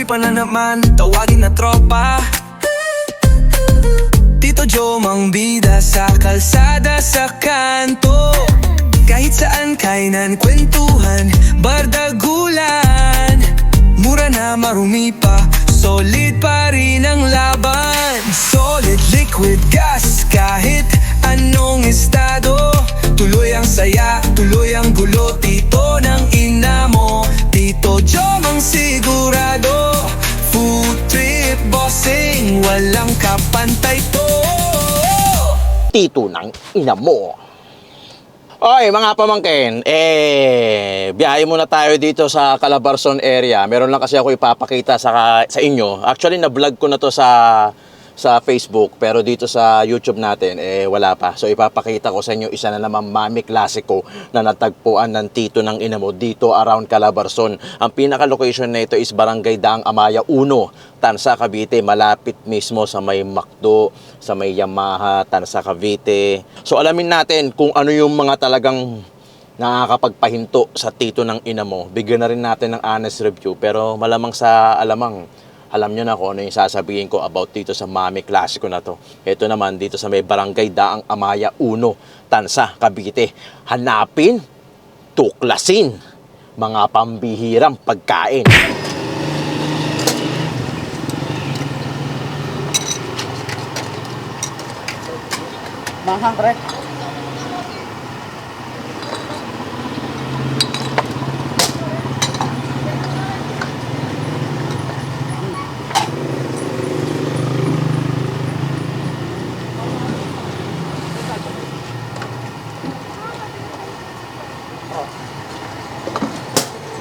pa na naman, tawagin na tropa. Tito Joe mang bida sa kalsada sa kanto. Kahit saan kainan, kwentuhan, bardagulan. Mura na marumi pa, solid pa rin ang laban. Solid liquid gas, kahit anong estado. Tuloy ang saya, tuloy ang gulo. Tito ng ina mo, Tito Joe mang sigurado. Food trip bossing, walang kapantay to. Tito ng ina mo. Oy, mga pamangkin, biyahe muna tayo dito sa Calabarzon area. Meron lang kasi ako ipapakita sa inyo. Actually, na-vlog ko na to sa Facebook, pero dito sa YouTube natin, wala pa. So, ipapakita ko sa inyo isa na naman Mami Classico na natagpuan ng Tito ng ina mo dito around Calabarzon. Ang pinaka-location na ito is Barangay Daang Amaya 1, Tansa, Cavite. Malapit mismo sa may McDo, sa may Yamaha, Tansa, Cavite. So, alamin natin kung ano yung mga talagang nakakapagpahinto sa Tito ng ina mo. Bigyan na rin natin ng honest review, pero malamang sa alam nyo na kung ano yung sasabihin ko about dito sa Mami Classico na to. Ito naman dito sa may Barangay Daang Amaya 1, Tansa, Cavite. Hanapin, tuklasin, mga pambihirang pagkain. Manghang, pre.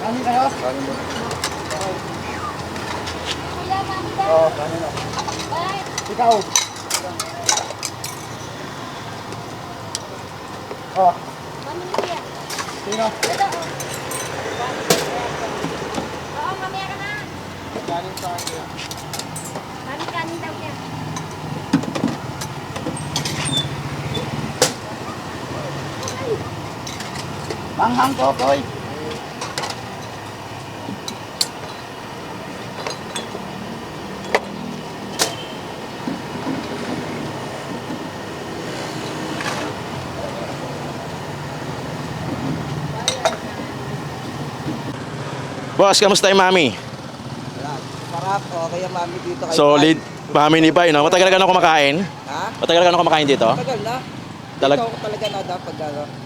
Kanin kayo? Kanin mo. Oo, kanin mo. Ikaw. Oh. Sino? Oo, mamaya ka na. Kanin sa kanya. Kanin daw niya. Manghang ko, boy. Boss, kamusta yung Mami? Sarap, okay ang mami dito kay Solid. Mami ni Bay, no? Matagal ka na kumakain? Ha? Matagal ka na kumakain dito? Tagal na. Talag- Dito ako talaga na dapat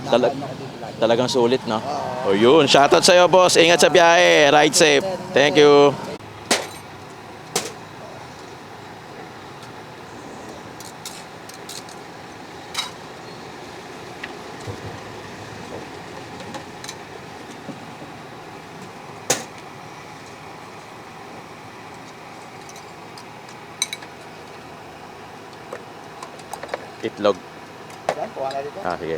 Talag- ako dito lagi. Talagang sulit, no? O yun, shoutout sa'yo, boss. Ingat sa biyahe. Ride safe. Thank you. Itlog. Yan, kuha na dito. Ah, sige.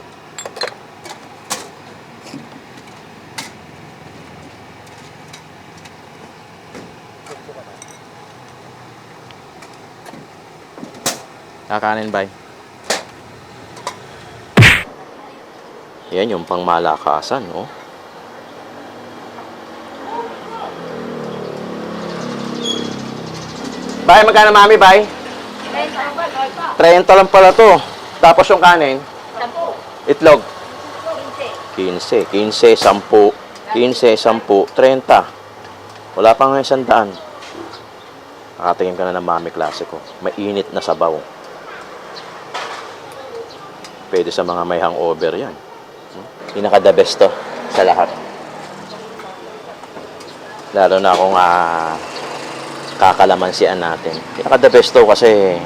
Kakanin, Bay. Yan yung pangmalakasan, no? Bay, magkano Mami, Bay? 30 lang pala to. Tapos yung kanin? 10. Itlog? 15. 15, 10, 15, 10, 30. Wala pa nga 100. Nakatingin ka na ng Mami Classico. Mainit na sabaw. Pwede sa mga may hangover yan. Pinaka-the best to sa lahat. Lalo na kung kakalamansian natin. Pinaka-the best to kasi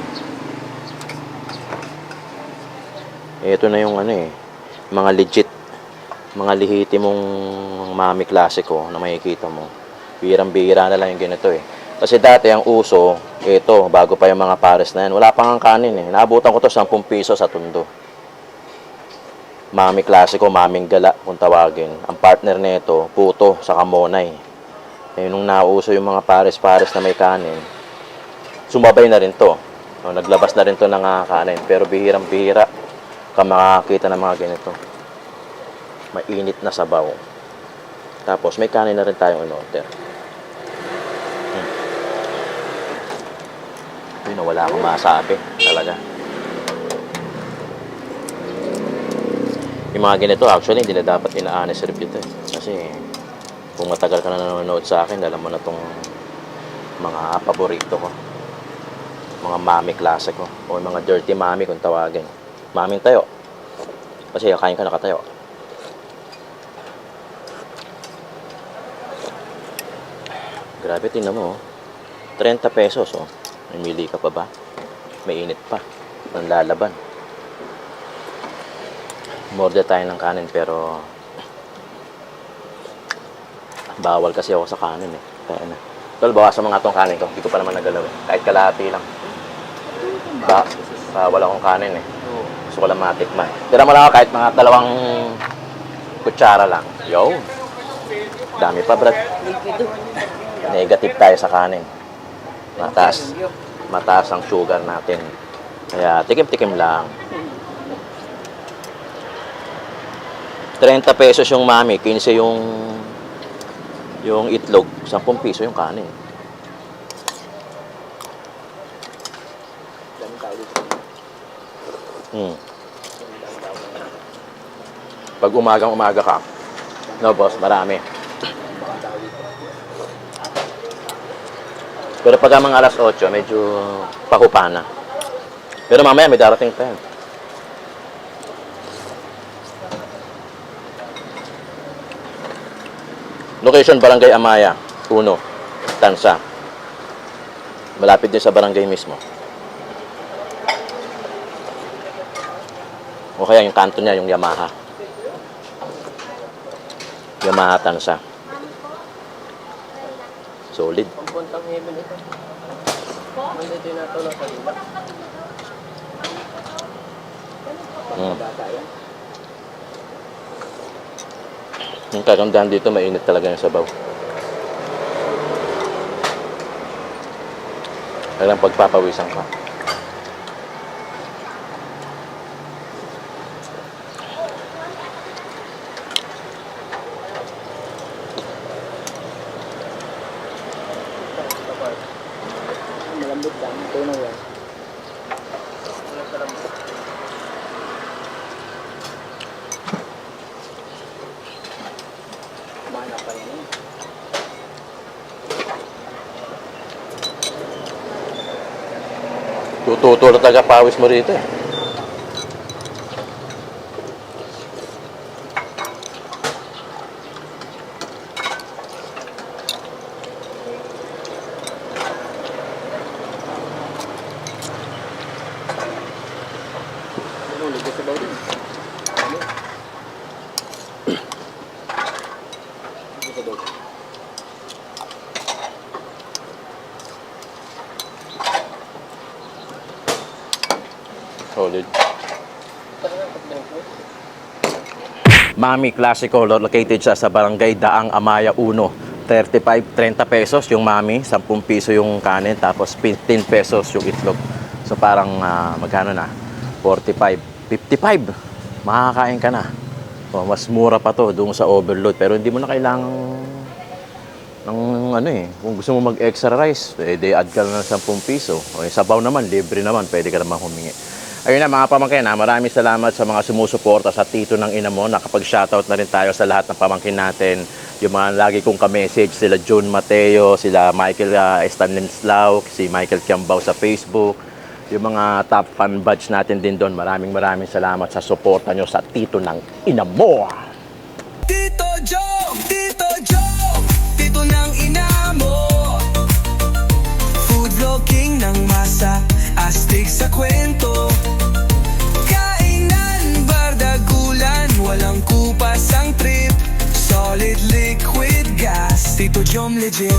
ito na yung mga legit, mga lehitimong Mami Classico na makikita mo. Birang-bira na lang yung ganito eh. Kasi dati ang uso, ito, bago pa yung mga pares na yan, wala pang kanin eh. Naabutan ko to 10 piso sa Tondo. Mami Classico, Maming Gala kung tawagin. Ang partner nito, puto sa kamonay. Eh, nung nauso yung mga pares-pares na may kanin, sumabay na rin to. No, naglabas na rin to ng kanin. Pero bihirang-bihira ka makakita ng mga ganito. Mainit na sabaw. Tapos may kanin na rin tayong in-order. Yun, wala akong masabi talaga. Yung mga ganito, actually, hindi na dapat ina-honest review to eh. Kasi, kung matagal ka na nanonood sa akin, alam mo na tong mga paborito ko. Mga mami klase ko. O mga dirty mami kung tawagin. Maming tayo. Kasi kain ka nakatayo. Grabe, tingnan mo. 30 pesos, oh. Namili ka pa ba? Mainit pa. Nanlalaban. Morde tayo ng kanin pero bawal kasi ako sa kanin eh. Kaya na. Tol, bawasan mga itong kanin ko. Hindi ko pa naman nagalaw eh. Kahit kalahati lang. Bawal akong kanin eh. Gusto ko lang matikman. Tira mo lang ako kahit mga 2 kutsara lang. Yo! Dami pa, brad. Negative tayo sa kanin. Mataas ang sugar natin. Kaya tikim-tikim lang. 30 pesos yung mami, 15 yung itlog, 10 piso yung kanin. Pag umaga ka, no boss, marami. Pero pag mga alas 8, medyo pahupa na. Pero mamaya may darating pa yan. Location, Barangay Amaya, 1, Tansa. Malapit din sa barangay mismo. O kaya yung kanto niya, yung Yamaha. Yamaha Tansa. Solid. Puntang heaven ito. Mandito yung natulog sa lima. Bata yan. Yung kagandahan dito, mainit talaga yung sabaw. Kailang pagpapawisan ka. Malambot lang. Tunaw yan. Mana pa yan eh. Tutulot talaga pawis mo rito eh. Ligas sa baw din. Ligas sa baw. Solid. Mami Classico, located siya sa Barangay Daang Amaya 1. 30 pesos yung mami, 10 piso yung kanin, tapos 15 pesos yung itlog. So parang magkano na? 45, 55. Makakain ka na. So, mas mura pa to doon sa overload, pero hindi mo na kailangan ng ano eh. Kung gusto mo mag-extra rice, eh, add ka na ng 10 piso. O yung sabaw naman, libre naman, pwede ka naman humingi. Ayun na mga pamangkin, maraming salamat sa mga sumusuporta sa Tito ng Ina Mo. Nakapag-shoutout na rin tayo sa lahat ng pamangkin natin. Yung mga lagi kong ka-message, sila John Mateo, sila Michael Stanislaw, si Michael Kiambao sa Facebook. Yung mga top fan badge natin din doon. Maraming salamat sa suporta nyo sa Tito ng Ina Mo. Tito Joe, Tito Joe, Tito ng Ina Mo. Food vlogging ng masa, astig sa kwento. Kainan, bardagulan, walang kupas ang trip. Solid liquid gas, Tito Jom legit.